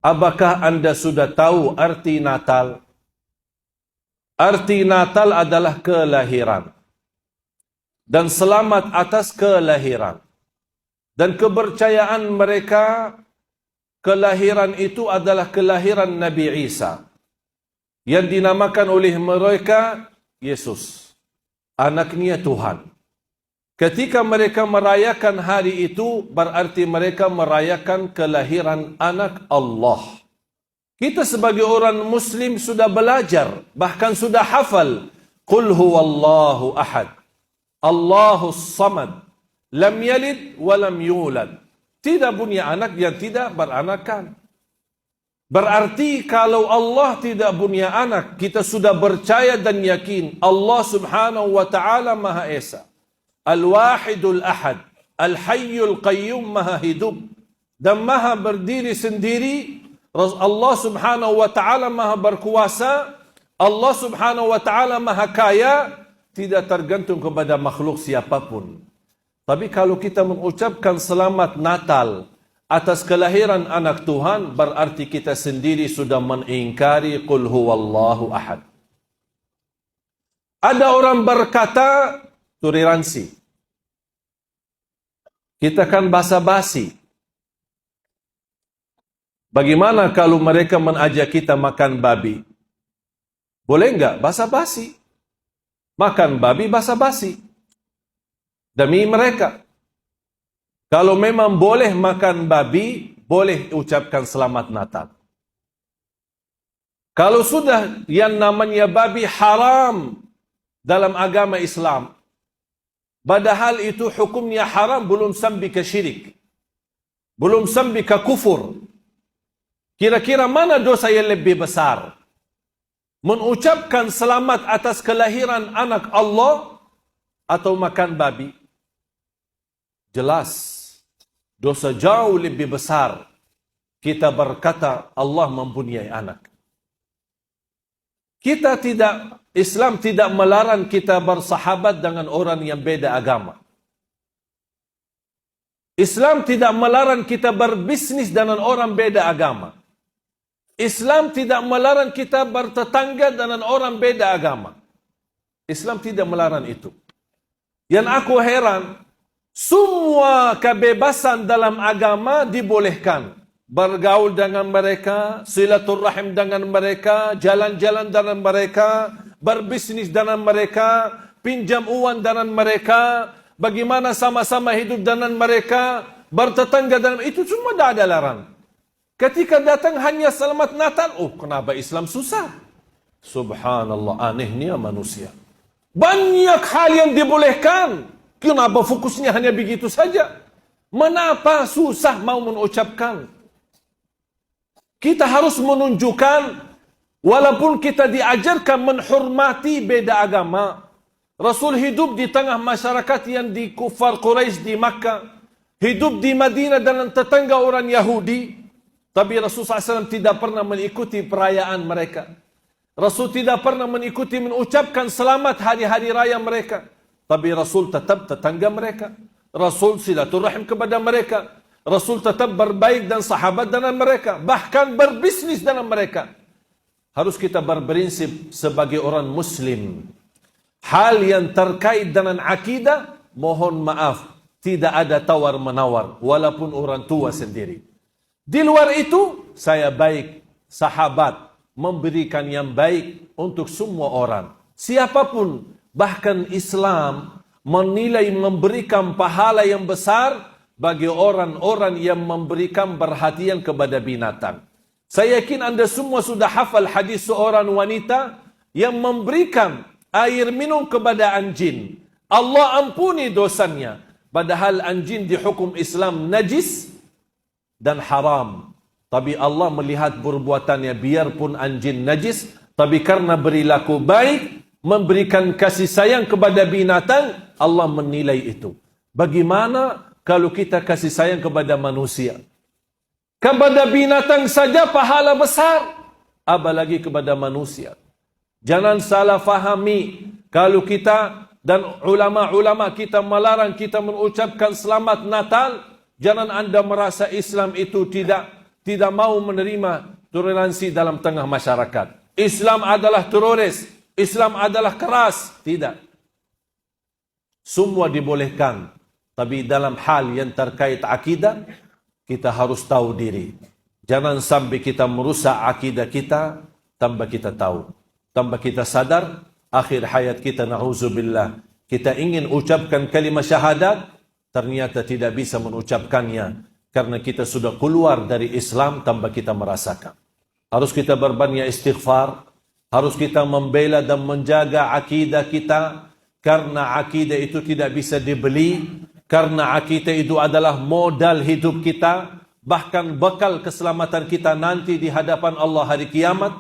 Apakah Anda sudah tahu arti Natal? Arti Natal adalah kelahiran. Dan selamat atas kelahiran. Dan kepercayaan mereka, kelahiran itu adalah kelahiran Nabi Isa, yang dinamakan oleh mereka Yesus, anaknya Tuhan. Ketika mereka merayakan hari itu, berarti mereka merayakan kelahiran anak Allah. Kita sebagai orang Muslim sudah belajar, bahkan sudah hafal. Qul huwallahu ahad, Allahus samad, lam yalid wa lam yulad. Tidak punya anak yang tidak beranakan. Berarti kalau Allah tidak punya anak, kita sudah percaya dan yakin Allah subhanahu wa ta'ala Maha Esa, Al-Wahidul Ahad, Al-Hayyul Qayyum, Maha hidup dan Maha berdiri sendiri. Allah subhanahu wa ta'ala Maha berkuasa. Allah subhanahu wa ta'ala Maha kaya, tidak tergantung kepada makhluk siapapun. Tapi kalau kita mengucapkan selamat Natal atas kelahiran anak Tuhan, berarti kita sendiri sudah mengingkari Qul huwallahu ahad. Ada orang berkata, toleransi. Kita kan basa-basi. Bagaimana kalau mereka mengajak kita makan babi? Boleh enggak? Basa-basi. Makan babi basa-basi. Demi mereka. Kalau memang boleh makan babi, boleh ucapkan selamat Natal. Kalau sudah yang namanya babi haram dalam agama Islam, padahal itu hukumnya haram, belum sampai ke syirik, belum sampai ke kufur. Kira-kira mana dosa yang lebih besar? Mengucapkan selamat atas kelahiran anak Allah atau makan babi? Jelas, dosa jauh lebih besar kita berkata Allah mempunyai anak. Islam tidak melarang kita bersahabat dengan orang yang beda agama. Islam tidak melarang kita berbisnis dengan orang beda agama. Islam tidak melarang kita bertetangga dengan orang beda agama. Islam tidak melarang itu. Yang aku heran, semua kebebasan dalam agama dibolehkan. Bergaul dengan mereka, silaturahim dengan mereka, jalan-jalan dengan mereka, berbisnis dengan mereka, pinjam uang dengan mereka, bagaimana sama-sama hidup dengan mereka, bertetangga dengan itu semua tidak ada larangan. Ketika datang hanya selamat Natal, kenapa Islam susah? Subhanallah, anehnya manusia. Banyak hal yang dibolehkan. Kenapa fokusnya hanya begitu saja? Mengapa susah mau mengucapkan? Kita harus menunjukkan, walaupun kita diajarkan menghormati beda agama. Rasul hidup di tengah masyarakat yang di kufar Quraisy di Makkah, hidup di Madinah dengan tetangga orang Yahudi. Tapi Rasul SAW tidak pernah mengikuti perayaan mereka. Rasul tidak pernah mengikuti mengucapkan selamat hari-hari raya mereka. Tapi Rasul tetap tetangga mereka. Rasul silaturahim kepada mereka. Rasul tetap berbaik dan sahabat dengan mereka. Bahkan berbisnis dengan mereka. Harus kita berprinsip sebagai orang Muslim. Hal yang terkait dengan akidah, mohon maaf, tidak ada tawar-menawar. Walaupun orang tua sendiri. Di luar itu, saya baik, sahabat, memberikan yang baik untuk semua orang. Siapapun. Bahkan Islam menilai memberikan pahala yang besar bagi orang-orang yang memberikan perhatian kepada binatang. Saya yakin Anda semua sudah hafal hadis seorang wanita yang memberikan air minum kepada anjing. Allah ampuni dosanya. Padahal anjing dihukum Islam najis dan haram. Tapi Allah melihat perbuatannya, biarpun anjing najis, tapi karena perilaku baik, memberikan kasih sayang kepada binatang, Allah menilai itu. Bagaimana kalau kita kasih sayang kepada manusia? Kepada binatang saja pahala besar, apalagi kepada manusia. Jangan salah fahami, kalau kita dan ulama-ulama kita melarang kita mengucapkan selamat Natal, jangan Anda merasa Islam itu tidak tidak mau menerima toleransi dalam tengah masyarakat. Islam adalah teroris, Islam adalah keras. Tidak. Semua dibolehkan. Tapi dalam hal yang terkait akidah, kita harus tahu diri. Jangan sampai kita merusak akidah kita tanpa kita tahu. Tanpa kita sadar, akhir hayat kita, na'udzubillah, kita ingin ucapkan kalimat syahadat, ternyata tidak bisa mengucapkannya. Karena kita sudah keluar dari Islam tanpa kita merasakan. Harus kita berbanyak istighfar. Harus kita membela dan menjaga akidah kita. Karena akidah itu tidak bisa dibeli. Karena akidah itu adalah modal hidup kita. Bahkan bekal keselamatan kita nanti di hadapan Allah hari kiamat.